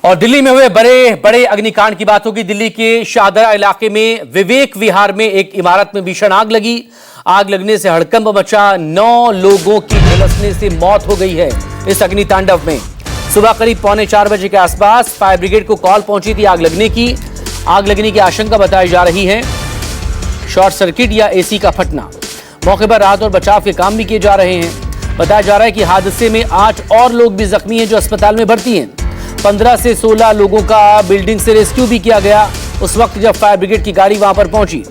और दिल्ली में हुए बड़े अग्निकांड की बात होगी। दिल्ली के शाहदरा इलाके में विवेक विहार में एक इमारत में भीषण आग लगी। आग लगने से हड़कंप मचा, 9 लोगों की झुलसने से मौत हो गई है इस अग्नितांडव में। सुबह करीब 3:45 बजे के आसपास फायर ब्रिगेड को कॉल पहुंची थी आग लगने की आशंका बताई जा रही है, शॉर्ट सर्किट या एसी का फटना। मौके पर राहत और बचाव के काम भी किए जा रहे हैं। बताया जा रहा है कि हादसे में 8 और लोग भी जख्मी हैं जो अस्पताल में भर्ती हैं। 15 से 16 लोगों का बिल्डिंग से रेस्क्यू भी किया गया उस वक्त जब फायर ब्रिगेड की गाड़ी वहां पर पहुंची।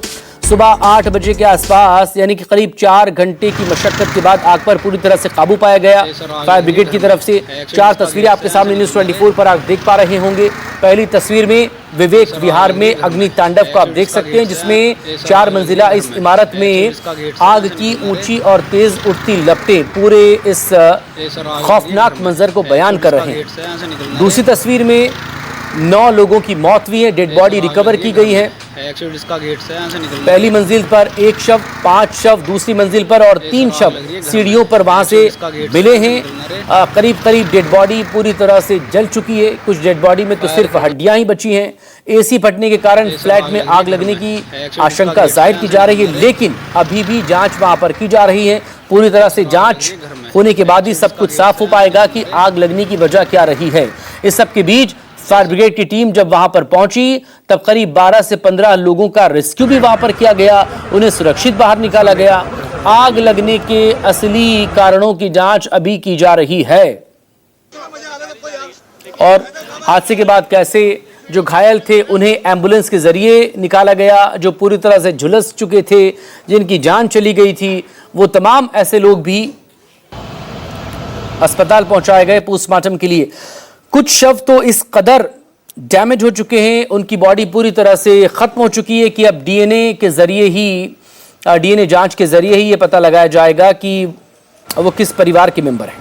सुबह 8 बजे के आसपास यानी कि करीब 4 घंटे की मशक्कत के बाद आग पर पूरी तरह से काबू पाया गया फायर ब्रिगेड की तरफ से। 4 तस्वीरें आपके सामने न्यूज़ 24 पर आप देख पा रहे होंगे। पहली तस्वीर में विवेक विहार में अग्नि तांडव को आप देख सकते हैं, जिसमें 4 मंजिला इस इमारत में आग की ऊंची और तेज उठती लपटें पूरे इस खौफनाक मंजर को बयान कर रहे हैं। दूसरी तस्वीर में 9 लोगों की मौत हुई है, डेड बॉडी रिकवर की गई है। पहली मंजिल पर 1 शव, 5 शव दूसरी मंजिल पर और 3 शव सीढ़ियों पर वहां से मिले हैं। करीब डेड बॉडी पूरी तरह से जल चुकी है। कुछ डेड बॉडी में तो सिर्फ हड्डियां ही बची हैं। एसी फटने के कारण फ्लैट में आग लगने की आशंका जाहिर की जा रही है, लेकिन अभी भी जांच वहां पर की जा रही है। पूरी तरह से जांच होने के बाद ही सब कुछ साफ हो पाएगा कि आग लगने की वजह क्या रही है। इस सब के बीच फायर ब्रिगेड की टीम जब वहां पर पहुंची तब करीब 12 से 15 लोगों का रेस्क्यू भी वहां पर किया गया, उन्हें सुरक्षित बाहर निकाला गया। आग लगने के असली कारणों की जांच अभी की जा रही है। और हादसे के बाद कैसे जो घायल थे उन्हें एम्बुलेंस के जरिए निकाला गया, जो पूरी तरह से झुलस चुके थे, जिनकी जान चली गई थी, वो तमाम ऐसे लोग भी अस्पताल पहुंचाए गए पोस्टमार्टम के लिए। कुछ शव तो इस कदर डैमेज हो चुके हैं, उनकी बॉडी पूरी तरह से खत्म हो चुकी है कि अब डीएनए जांच के जरिए ही ये पता लगाया जाएगा कि वो किस परिवार के मेंबर हैं।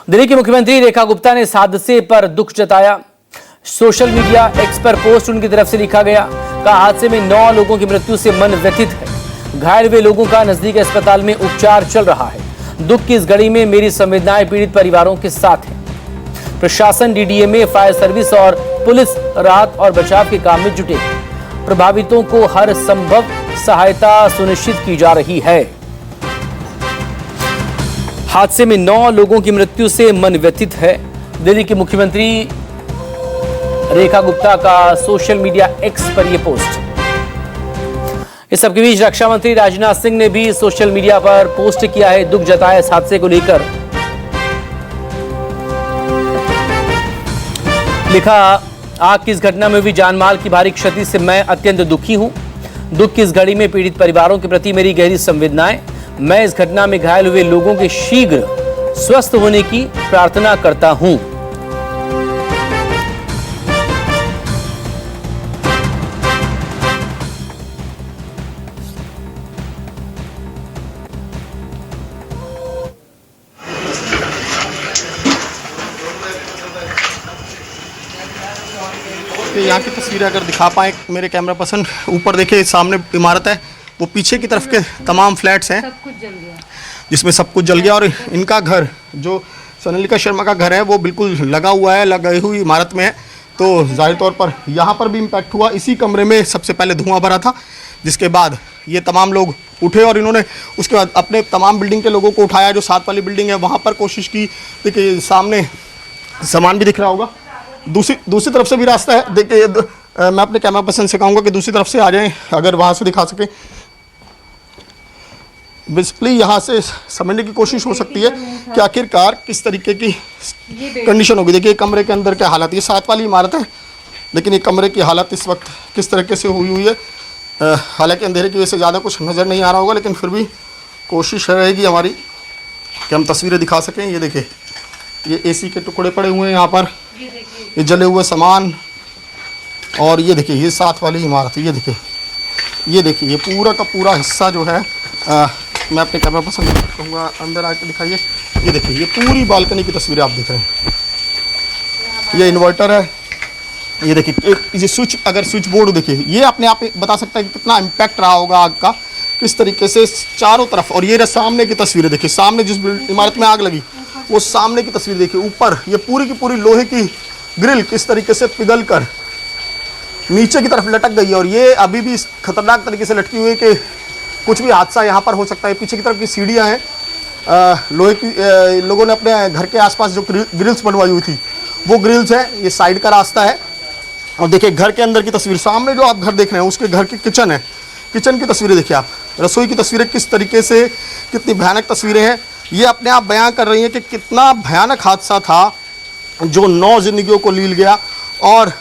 दिल्ली की मुख्यमंत्री रेखा गुप्ता ने इस हादसे पर दुख जताया। सोशल मीडिया एक्स पर पोस्ट उनकी तरफ से लिखा गया, कहा हादसे में 9 लोगों की मृत्यु से मन व्यथित है। घायल हुए लोगों का नजदीक अस्पताल में उपचार चल रहा है। दुख की इस घड़ी में मेरी संवेदनाएं पीड़ित परिवारों के साथ हैं। प्रशासन, डीडीएमए, फायर सर्विस और पुलिस राहत और बचाव के काम में जुटे हैं। प्रभावितों को हर संभव सहायता सुनिश्चित की जा रही है। हादसे में 9 लोगों की मृत्यु से मन व्यथित है। दिल्ली की मुख्यमंत्री रेखा गुप्ता का सोशल मीडिया एक्स पर यह पोस्ट। इस सबके बीच रक्षा मंत्री राजनाथ सिंह ने भी सोशल मीडिया पर पोस्ट किया है, दुख जताया इस हादसे को लेकर। लिखा, आग की इस घटना में भी जानमाल की भारी क्षति से मैं अत्यंत दुखी हूं। दुख की इस घड़ी में पीड़ित परिवारों के प्रति मेरी गहरी संवेदनाएं। मैं इस घटना में घायल हुए लोगों के शीघ्र स्वस्थ होने की प्रार्थना करता हूं। यहाँ की तस्वीरें अगर दिखा पाए मेरे कैमरा पर्सन, ऊपर देखिए सामने इमारत है, वो पीछे की तरफ के तमाम फ्लैट्स हैं जिसमें सब कुछ जल गया। और इनका घर जो सोनालिका शर्मा का घर है वो बिल्कुल लगा हुआ है, लगाई हुई इमारत में है, तो जाहिर तौर पर यहाँ पर भी इम्पैक्ट हुआ। इसी कमरे में सबसे पहले धुआं भरा था, जिसके बाद ये तमाम लोग उठे और इन्होंने उसके बाद अपने तमाम बिल्डिंग के लोगों को उठाया। जो 7 वाली बिल्डिंग है वहाँ पर कोशिश की। देखिए सामने सामान भी दिख रहा होगा, दूसरी तरफ से भी रास्ता है। देखिए मैं अपने कैमरा पर्सन से कहूँगा कि दूसरी तरफ से आ जाएं, अगर वहाँ से दिखा सके। बेसिकली यहाँ से समझने की कोशिश हो सकती है कि आखिरकार किस तरीके की कंडीशन होगी। देखिए कमरे के अंदर क्या हालत, ये 7 वाली इमारत है, लेकिन ये कमरे की हालत इस वक्त किस तरीके से हुई है। हालांकि अंधेरे की वजह से ज़्यादा कुछ नज़र नहीं आ रहा होगा, लेकिन फिर भी कोशिश रहेगी हमारी कि हम तस्वीरें दिखा सकें। ये देखिए, ये एसी के टुकड़े पड़े हुए हैं यहाँ पर, ये जले हुए सामान, और ये देखिए ये 7 वाली इमारत, ये देखिए ये पूरा का पूरा हिस्सा जो है, मैं अपने कैमरा पर्सन कहूँगा अंदर आके दिखाइए। ये देखिए ये पूरी बालकनी की तस्वीरें आप देख रहे हैं। ये इन्वर्टर है, ये देखिए ये स्विच, अगर स्विच बोर्ड देखिए, ये अपने आप बता सकता है कि कितना इम्पैक्ट रहा होगा आग का। किस तरीके से चारों तरफ, और ये रहा सामने की तस्वीरें देखिए, सामने जिस इमारत में आग लगी वो सामने की तस्वीर देखिए, ऊपर ये पूरी की पूरी लोहे की ग्रिल किस तरीके से पिघल कर नीचे की तरफ लटक गई है, और ये अभी भी खतरनाक तरीके से लटकी हुई है कि कुछ भी हादसा यहाँ पर हो सकता है। पीछे की तरफ की सीढ़ियाँ हैं लोहे की, लोगों ने अपने घर के आसपास जो ग्रिल्स बनवाई हुई थी वो ग्रिल्स है, ये साइड का रास्ता है। और देखिए घर के अंदर की तस्वीर, सामने जो आप घर देख रहे हैं उसके घर की किचन है, किचन की तस्वीरें देखिए आप, रसोई की तस्वीरें किस तरीके से, कितनी भयानक तस्वीरें हैं। ये अपने आप बयां कर रही हैं कि कितना भयानक हादसा था जो 9 जिंदगियों को लील गया। और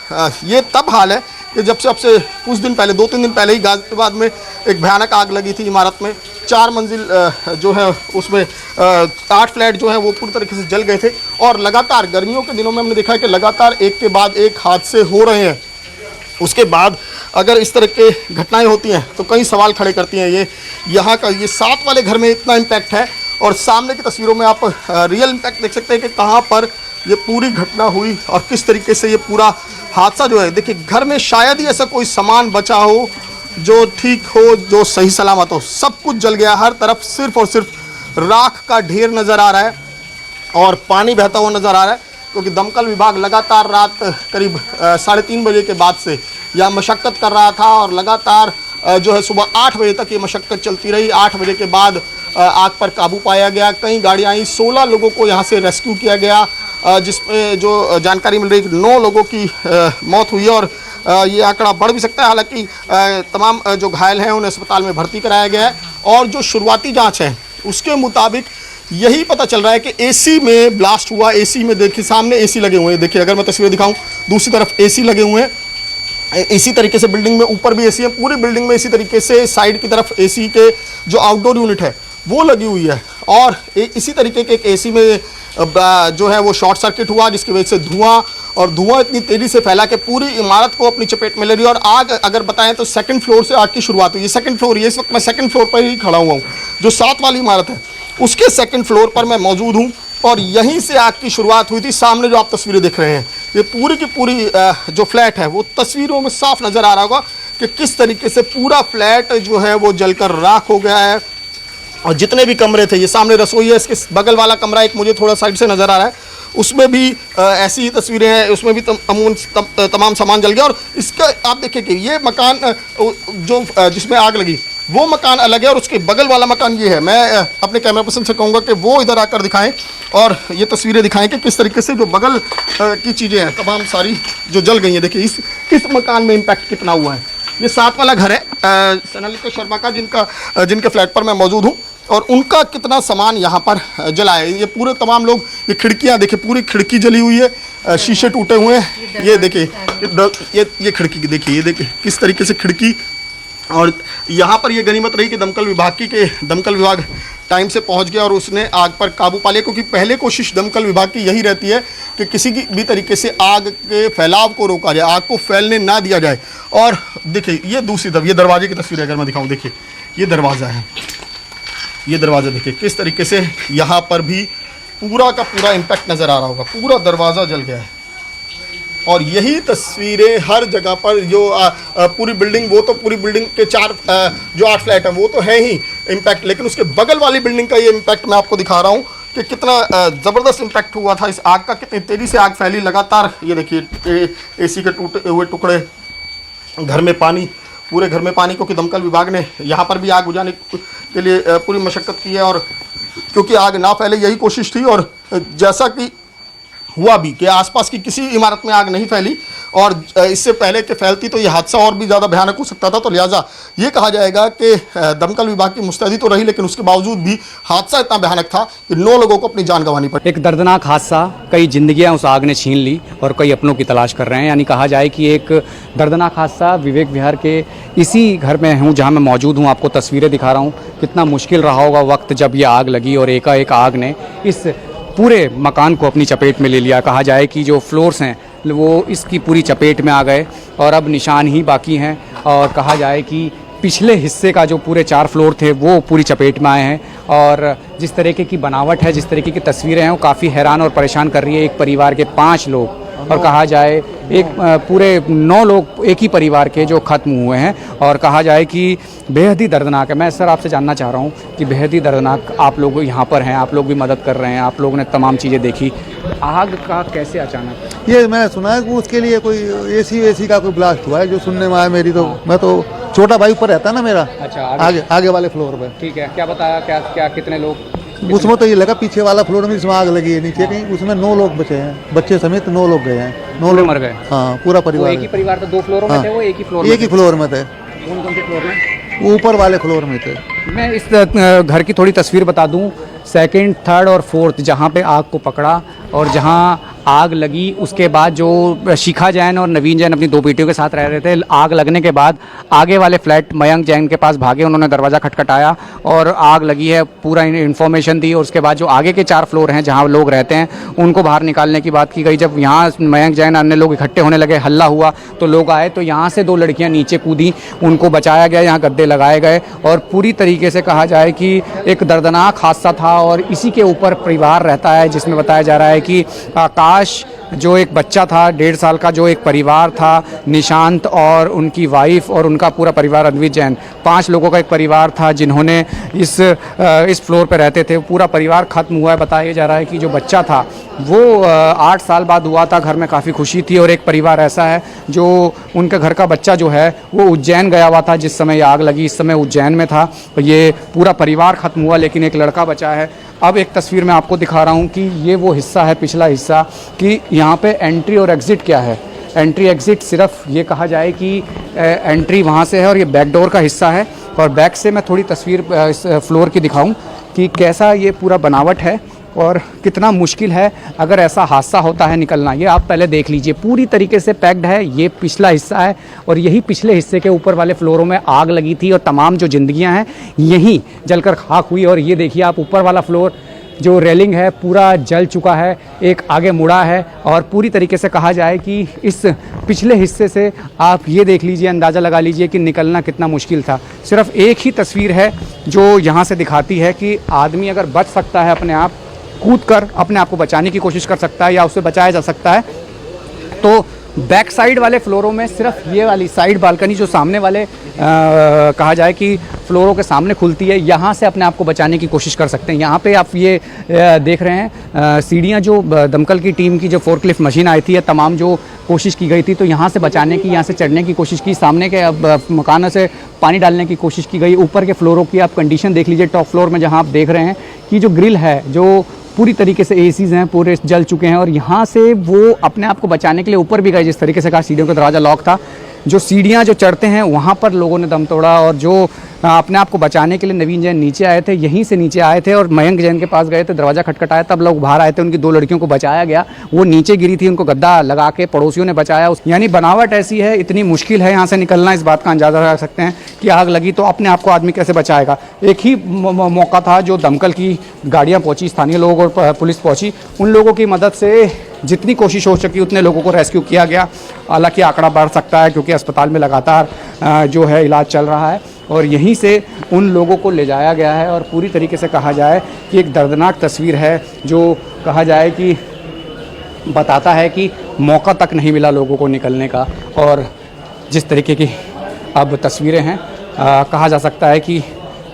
ये तब हाल है कि जब से कुछ दिन पहले, 2-3 दिन पहले ही गाजियाबाद में एक भयानक आग लगी थी इमारत में, 4 मंजिल जो है उसमें 8 फ्लैट जो है वो पूरी तरीके से जल गए थे। और लगातार गर्मियों के दिनों में हमने देखा है कि लगातार एक के बाद एक हादसे हो रहे हैं। उसके बाद अगर इस तरह के घटनाएं होती हैं तो कई सवाल खड़े करती हैं। ये यहाँ का ये 7 वाले घर में इतना इम्पैक्ट है, और सामने की तस्वीरों में आप रियल इम्पैक्ट देख सकते हैं कि कहाँ पर ये पूरी घटना हुई और किस तरीके से ये पूरा हादसा जो है। देखिए घर में शायद ही ऐसा कोई सामान बचा हो जो ठीक हो, जो सही सलामत हो, सब कुछ जल गया। हर तरफ सिर्फ और सिर्फ राख का ढेर नज़र आ रहा है और पानी बहता हुआ नज़र आ रहा है, क्योंकि दमकल विभाग लगातार रात करीब 3:30 बजे के बाद से यह मशक्क़त कर रहा था, और लगातार जो है सुबह 8 बजे तक ये मशक्क़त चलती रही। 8 बजे के बाद आग पर काबू पाया गया, कई गाड़ियाँ आई, 16 लोगों को यहाँ से रेस्क्यू किया गया, जिसमें जो जानकारी मिल रही है कि 9 लोगों की मौत हुई है, और ये आंकड़ा बढ़ भी सकता है। हालांकि तमाम जो घायल हैं उन्हें अस्पताल में भर्ती कराया गया है, और जो शुरुआती जाँच है उसके मुताबिक यही पता चल रहा है कि एसी में ब्लास्ट हुआ। एसी में देखिए सामने एसी लगे हुए हैं, देखिए अगर मैं तस्वीरें दिखाऊं, दूसरी तरफ एसी लगे हुए हैं, इसी तरीके से बिल्डिंग में ऊपर भी एसी है, पूरी बिल्डिंग में इसी तरीके से साइड की तरफ एसी के जो आउटडोर यूनिट है वो लगी हुई है। और इसी तरीके के एक एसी में जो है वो शॉर्ट सर्किट हुआ, जिसकी वजह से धुआं इतनी तेज़ी से फैला कि पूरी इमारत को अपनी चपेट में ले रही है। और आग अगर बताएं तो 2nd फ्लोर से आग की शुरुआत हुई है। 2nd फ्लोर, ये इस वक्त मैं 2nd फ्लोर पर ही खड़ा हुआ हूँ, जो 7 वाली इमारत है उसके 2nd फ्लोर पर मैं मौजूद हूँ, और यहीं से आग की शुरुआत हुई थी। सामने जो आप तस्वीरें देख रहे हैं ये पूरी की पूरी जो फ्लैट है वो तस्वीरों में साफ नज़र आ रहा होगा कि किस तरीके से पूरा फ्लैट जो है वो जलकर राख हो गया है। और जितने भी कमरे थे, ये सामने रसोई है, इसके बगल वाला कमरा एक मुझे थोड़ा साइड से नज़र आ रहा है, उसमें भी ऐसी ही तस्वीरें हैं, उसमें भी तमाम सामान जल गया। और इसका आप देखिए कि ये मकान जो जिसमें आग लगी वो मकान अलग है, और उसके बगल वाला मकान ये है। मैं अपने कैमरा पर्सन से कहूँगा कि वो इधर आकर दिखाएं और ये तस्वीरें दिखाएं कि किस तरीके से जो बगल की चीज़ें हैं तमाम सारी जो जल गई हैं। देखिए इस मकान में इम्पैक्ट कितना हुआ है। ये 7 वाला घर है सोनालिका शर्मा का, जिनके फ्लैट पर मैं मौजूद हूँ, और उनका कितना सामान यहाँ पर जला है। ये पूरे तमाम लोग, ये खिड़कियाँ देखिए, पूरी खिड़की जली हुई है, शीशे टूटे हुए हैं। ये देखिए ये खिड़की देखिए, ये देखिए किस तरीके से खिड़की। और यहाँ पर ये गनीमत रही कि दमकल विभाग टाइम से पहुँच गया और उसने आग पर काबू पा लिया, क्योंकि पहले कोशिश दमकल विभाग की यही रहती है कि किसी की भी तरीके से आग के फैलाव को रोका जाए, आग को फैलने ना दिया जाए। और देखिए ये दूसरी तरफ, ये दरवाजे की तस्वीर अगर मैं दिखाऊँ, देखिए ये दरवाज़ा है, ये दरवाज़ा देखिए किस तरीके से यहाँ पर भी पूरा का पूरा इम्पैक्ट नज़र आ रहा होगा, पूरा दरवाज़ा जल गया है। और यही तस्वीरें हर जगह पर, जो पूरी बिल्डिंग, वो तो पूरी बिल्डिंग के 4 जो 8 फ्लैट हैं वो तो है ही इम्पैक्ट, लेकिन उसके बगल वाली बिल्डिंग का ये इम्पैक्ट मैं आपको दिखा रहा हूँ कि कितना ज़बरदस्त इम्पैक्ट हुआ था इस आग का, कितनी तेज़ी से आग फैली लगातार। ये देखिए एसी के टूटे हुए टुकड़े, घर में पानी, पूरे घर में पानी, क्योंकि दमकल विभाग ने यहाँ पर भी आग बुझाने के लिए पूरी मशक्क़त की है, और क्योंकि आग ना फैले यही कोशिश थी। और जैसा कि हुआ भी कि आसपास की किसी इमारत में आग नहीं फैली, और इससे पहले कि फैलती तो ये हादसा और भी ज़्यादा भयानक हो सकता था। तो लिहाजा ये कहा जाएगा कि दमकल विभाग की मुस्तैदी तो रही, लेकिन उसके बावजूद भी हादसा इतना भयानक था कि 9 लोगों को अपनी जान गंवानी पड़ी। एक दर्दनाक हादसा, कई जिंदगियां उस आग ने छीन ली और कई अपनों की तलाश कर रहे हैं। यानी कहा जाए कि एक दर्दनाक हादसा विवेक विहार के इसी घर में हूँ जहाँ मैं मौजूद हूँ, आपको तस्वीरें दिखा रहा हूँ। कितना मुश्किल रहा होगा वक्त जब ये आग लगी और एकाएक आग ने इस पूरे मकान को अपनी चपेट में ले लिया। कहा जाए कि जो फ्लोर्स हैं वो इसकी पूरी चपेट में आ गए और अब निशान ही बाकी हैं, और कहा जाए कि पिछले हिस्से का जो पूरे 4 फ्लोर थे वो पूरी चपेट में आए हैं। और जिस तरीके की बनावट है, जिस तरीके की तस्वीरें हैं, वो काफ़ी हैरान और परेशान कर रही है। एक परिवार के 5 लोग और कहा जाए एक पूरे 9 लोग एक ही परिवार के जो खत्म हुए हैं और कहा जाए कि बेहद ही दर्दनाक है। मैं सर आपसे जानना चाह रहा हूँ कि बेहद ही दर्दनाक, आप लोग यहाँ पर हैं, आप लोग भी मदद कर रहे हैं, आप लोगों ने तमाम चीज़ें देखी, आग का कैसे अचानक? ये मैंने सुना है कि उसके लिए कोई एसी का कोई ब्लास्ट हुआ है, जो सुनने में आया। मेरी तो मैं तो छोटा भाई ऊपर रहता है ना मेरा, अच्छा आगे वाले फ्लोर पे। ठीक है, क्या बताया, क्या कितने लोग? उसमें तो ये लगा पीछे वाला फ्लोर में जिसमें आग लगी है, नीचे कहीं उसमें 9 लोग बचे हैं, बच्चे समेत 9 लोग गए हैं। 9 लोग मर गए? हाँ, पूरा परिवार। एक ही परिवार था, 2 फ्लोरों में थे वो? एक ही फ्लोर में थे। कौन से फ्लोर में? ऊपर वाले फ्लोर में थे। मैं इस घर की थोड़ी तस्वीर बता दूं। 2nd, 3rd और 4th जहाँ पे आग को पकड़ा और जहाँ आग लगी, उसके बाद जो शिखा जैन और नवीन जैन अपनी 2 बेटियों के साथ रह रहे थे, आग लगने के बाद आगे वाले फ्लैट मयंक जैन के पास भागे, उन्होंने दरवाज़ा खटखटाया और आग लगी है पूरा इन्फॉर्मेशन दी। और उसके बाद जो आगे के 4 फ्लोर हैं जहाँ लोग रहते हैं, उनको बाहर निकालने की बात की गई। जब यहाँ मयंक जैन अन्य लोग इकट्ठे होने लगे, हल्ला हुआ तो लोग आए, तो यहाँ से 2 लड़कियाँ नीचे कूदी, उनको बचाया गया, यहाँ गद्दे लगाए गए और पूरी तरीके से कहा जाए कि एक दर्दनाक हादसा था। और इसी के ऊपर परिवार रहता है, जिसमें बताया जा रहा है कि आकाश जो एक बच्चा था 1.5 साल का, जो एक परिवार था, निशांत और उनकी वाइफ और उनका पूरा परिवार, अद्वित जैन, 5 लोगों का एक परिवार था जिन्होंने इस फ्लोर पे रहते थे। पूरा परिवार खत्म हुआ है। बताया जा रहा है कि जो बच्चा था वो 8 साल बाद हुआ था, घर में काफ़ी खुशी थी। और एक परिवार ऐसा है जो उनके घर का बच्चा जो है वो उज्जैन गया हुआ था जिस समय ये आग लगी, इस समय उज्जैन में था। तो ये पूरा परिवार खत्म हुआ, लेकिन एक लड़का बचा है। अब एक तस्वीर मैं आपको दिखा रहा हूँ कि ये वो हिस्सा है, पिछला हिस्सा, कि यहाँ पे एंट्री और एग्ज़िट क्या है। एंट्री एग्ज़िट सिर्फ ये कहा जाए कि एंट्री वहाँ से है और ये बैक डोर का हिस्सा है। और बैक से मैं थोड़ी तस्वीर इस फ्लोर की दिखाऊं कि कैसा ये पूरा बनावट है और कितना मुश्किल है अगर ऐसा हादसा होता है निकलना। ये आप पहले देख लीजिए, पूरी तरीके से पैक्ड है। ये पिछला हिस्सा है और यही पिछले हिस्से के ऊपर वाले फ्लोरों में आग लगी थी और तमाम जो जिंदगियां हैं यहीं जलकर खाक हुई। और ये देखिए आप, ऊपर वाला फ्लोर जो रेलिंग है पूरा जल चुका है, एक आगे मुड़ा है। और पूरी तरीके से कहा जाए कि इस पिछले हिस्से से आप ये देख लीजिए, अंदाज़ा लगा लीजिए कि निकलना कितना मुश्किल था। सिर्फ एक ही तस्वीर है जो यहाँ से दिखाती है कि आदमी अगर बच सकता है, अपने आप कूद कर अपने आप को बचाने की कोशिश कर सकता है या उससे बचाया जा सकता है। तो बैक साइड वाले फ्लोरों में सिर्फ ये वाली साइड बालकनी जो सामने वाले कहा जाए कि फ्लोरों के सामने खुलती है, यहाँ से अपने आप को बचाने की कोशिश कर सकते हैं। यहाँ पे आप ये देख रहे हैं सीढ़ियाँ, जो दमकल की टीम की जो फोर्कलिफ्ट मशीन आई थी, तमाम जो कोशिश की गई थी, तो यहाँ से बचाने की, यहाँ से चढ़ने की कोशिश की, सामने के मकानों से पानी डालने की कोशिश की गई। ऊपर के फ्लोरों की आप कंडीशन देख लीजिए, टॉप फ्लोर में जहाँ आप देख रहे हैं कि जो ग्रिल है, जो पूरी तरीके से एसीज हैं, पूरे जल चुके हैं। और यहाँ से वो अपने आप को बचाने के लिए ऊपर भी गए, जिस तरीके से कहा सीढ़ियों का दरवाज़ा लॉक था, जो सीढ़ियाँ जो चढ़ते हैं वहाँ पर लोगों ने दम तोड़ा। और जो अपने आप को बचाने के लिए नवीन जैन नीचे आए थे, यहीं से नीचे आए थे और मयंक जैन के पास गए थे, दरवाज़ा खटखटाया, तब लोग बाहर आए थे, उनकी 2 लड़कियों को बचाया गया। वो नीचे गिरी थी, उनको गद्दा लगा के पड़ोसियों ने बचाया। यानी बनावट ऐसी है, इतनी मुश्किल है यहाँ से निकलना। इस बात का अंदाज़ा लगा सकते हैं कि आग लगी तो अपने आप को आदमी कैसे बचाएगा। एक ही मौका था जो दमकल की गाड़ियाँ पहुँची, स्थानीय लोग और पुलिस पहुँची, उन लोगों की मदद से जितनी कोशिश हो सकी उतने लोगों को रेस्क्यू किया गया। हालांकि आंकड़ा बढ़ सकता है क्योंकि अस्पताल में लगातार जो है इलाज चल रहा है और यहीं से उन लोगों को ले जाया गया है। और पूरी तरीके से कहा जाए कि एक दर्दनाक तस्वीर है, जो कहा जाए कि बताता है कि मौका तक नहीं मिला लोगों को निकलने का। और जिस तरीके की अब तस्वीरें हैं, कहा जा सकता है कि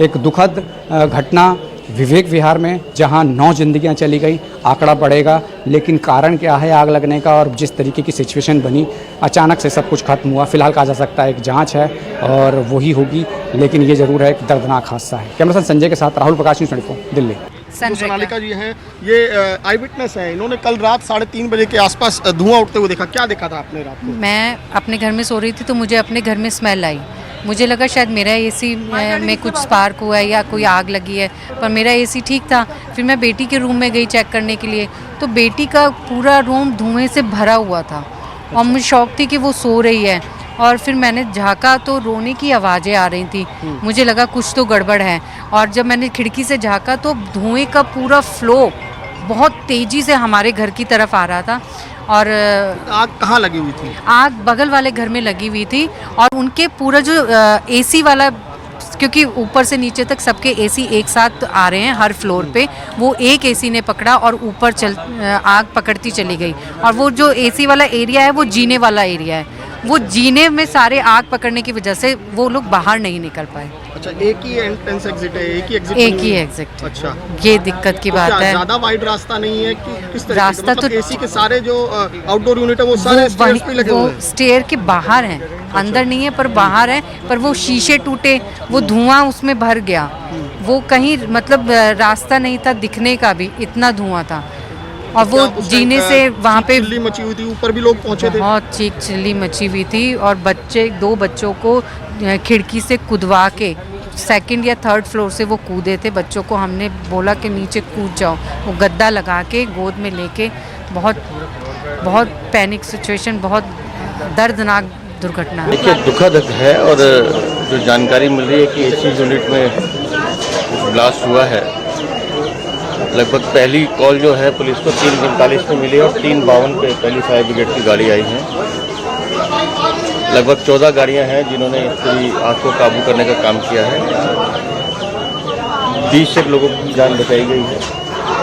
एक दुखद घटना विवेक विहार में, जहां 9 जिंदगियां चली गई। आंकड़ा बढ़ेगा, लेकिन कारण क्या है आग लगने का और जिस तरीके की सिचुएशन बनी, अचानक से सब कुछ खत्म हुआ। फिलहाल कहा जा सकता है एक जांच है और वही होगी, लेकिन ये जरूर है कि दर्दनाक हादसा है। कैमरा पर्सन संजय के साथ राहुल प्रकाश, न्यूज़ 24 दिल्ली। जो सोनालिका जी हैं, ये आई विटनेस है। इन्होंने कल रात 3:30 बजे के आसपास धुआं उठते हुए देखा। क्या देखा था आपने रात को? मैं अपने घर में सो रही थी तो मुझे अपने घर में स्मेल आई। मुझे लगा शायद मेरा एसी में कुछ स्पार्क हुआ है या कोई आग लगी है, पर मेरा एसी ठीक था। फिर मैं बेटी के रूम में गई चेक करने के लिए, तो बेटी का पूरा रूम धुएं से भरा हुआ था और मुझे शौक थी कि वो सो रही है। और फिर मैंने झाँका तो रोने की आवाज़ें आ रही थी। मुझे लगा कुछ तो गड़बड़ है। और जब मैंने खिड़की से झाँका तो धुएं का पूरा फ्लो बहुत तेज़ी से हमारे घर की तरफ आ रहा था। और आग कहाँ लगी हुई थी? आग बगल वाले घर में लगी हुई थी और उनके पूरा जो एसी वाला क्योंकि ऊपर से नीचे तक सबके एसी एक साथ आ रहे हैं हर फ्लोर पे, वो एक एसी ने पकड़ा और ऊपर आग पकड़ती चली गई। और वो जो एसी वाला एरिया है वो जीने वाला एरिया है, वो जीने में सारे आग पकड़ने की वजह से वो लोग बाहर नहीं निकल पाए। अच्छा, एक ही एंट्रेंस एग्जिट है, एक ही एग्जिट एक ही एग्जिट। अच्छा, ये दिक्कत की बात है। ज्यादा वाइड रास्ता नहीं है कि किस तरीके रास्ता मतलब तो एसी के सारे जो आउटडोर यूनिट है वो सारे स्टेयर्स पे लगे हुए हैं। स्टेयर के बाहर हैं, अंदर नहीं है पर बाहर है, पर वो शीशे टूटे, वो धुआं उसमें भर गया, वो कहीं मतलब रास्ता नहीं था दिखने का भी, इतना धुआं था। और वो जीने से वहाँ पे चिल्ली मची हुई थी, ऊपर भी लोग पहुंचे थे। बहुत चीख चिल्ली मची हुई थी और बच्चे, 2 बच्चों को खिड़की से कूदवा के सेकंड या थर्ड फ्लोर से वो कूदे थे। बच्चों को हमने बोला कि नीचे कूद जाओ, वो गद्दा लगा के गोद में लेके, बहुत बहुत पैनिक सिचुएशन, बहुत दर्दनाक दुर्घटना है। देखिए दुखद है और जो जानकारी मिल रही है कि एसी यूनिट में ब्लास्ट हुआ है। लगभग पहली कॉल जो है पुलिस को 3:45 पे मिली और 3:52 पे पहली फायर ब्रिगेड की गाड़ी आई है। लगभग 14 गाड़ियां हैं जिन्होंने पूरी आग को काबू करने का काम किया है। 20 एक लोगों की जान बचाई गई है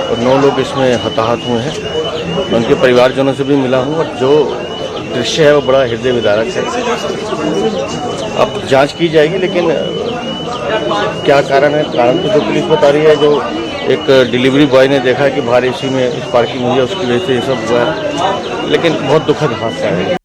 और 9 लोग इसमें हताहत हुए हैं। मैं उनके परिवारजनों से भी मिला हूँ और जो दृश्य है वो बड़ा हृदय विदारक है। अब जांच की जाएगी, लेकिन क्या कारण है, कारण तो जो पुलिस बता रही है, जो एक डिलीवरी बॉय ने देखा कि बाहर एसी में स्पार्किंग हुई है, उसकी वजह से ये सब हुआ है। लेकिन बहुत दुखद हादसा है।